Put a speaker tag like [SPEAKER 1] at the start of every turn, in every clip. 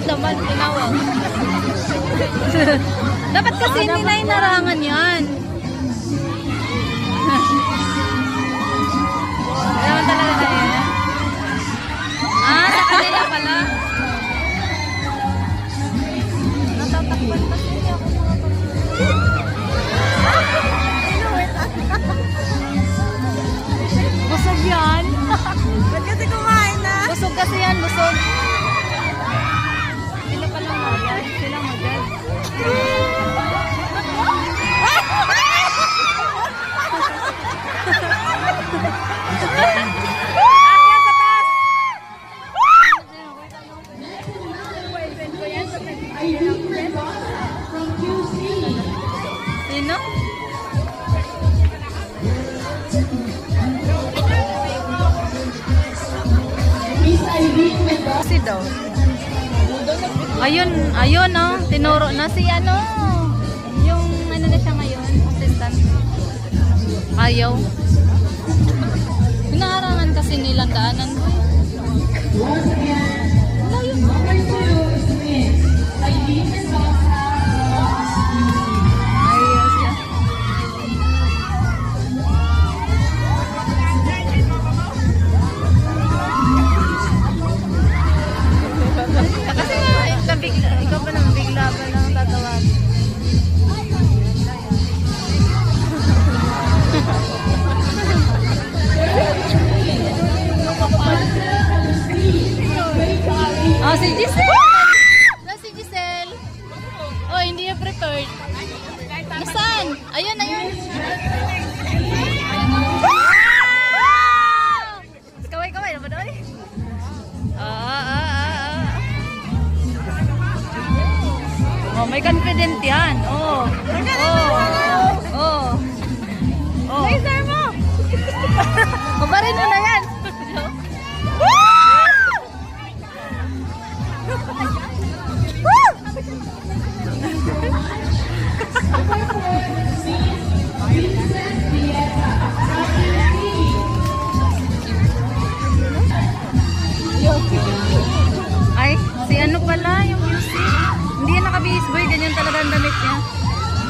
[SPEAKER 1] naman, tinawag. Dapat kasi hindi na inarangan yan. Alam talaga na yan. Ah, sa kanila pala. Natatakpan kasi hindi ako busog yan.
[SPEAKER 2] Ba't kasi kumain na?
[SPEAKER 1] Busog kasi yan, busog. Sila pala magad. Sila magad. Sino? Si daw. Ayun, ayun oh, tinuro na si ano. Yung ano na siya ngayon, assistant. Ayaw. Pinaarangan kasi nilang daanan ko. Ayos siya. Kasi nga, ikaw pa naman bigla pa lang tatawag. Oh, si Giselle! Na si Giselle. Oh, hindi yung prepared. Nasaan? Ayun, ayun. Kaway-kaway na ba doon? Oh, may confident yan. Oh. Oh. Oh. Laser mo! Mabarin mo na yan. Ay, si ano pala yung music? Hindi yan naka-base boy, ganyan talaga ang damit niya.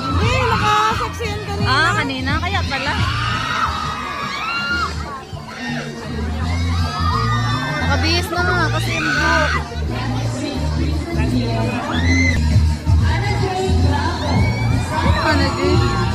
[SPEAKER 2] Hindi, nakasaksi yan kanina.
[SPEAKER 1] Ah, kanina, kaya pala. Naka-base na nga kasi yung book. Ano, Jay?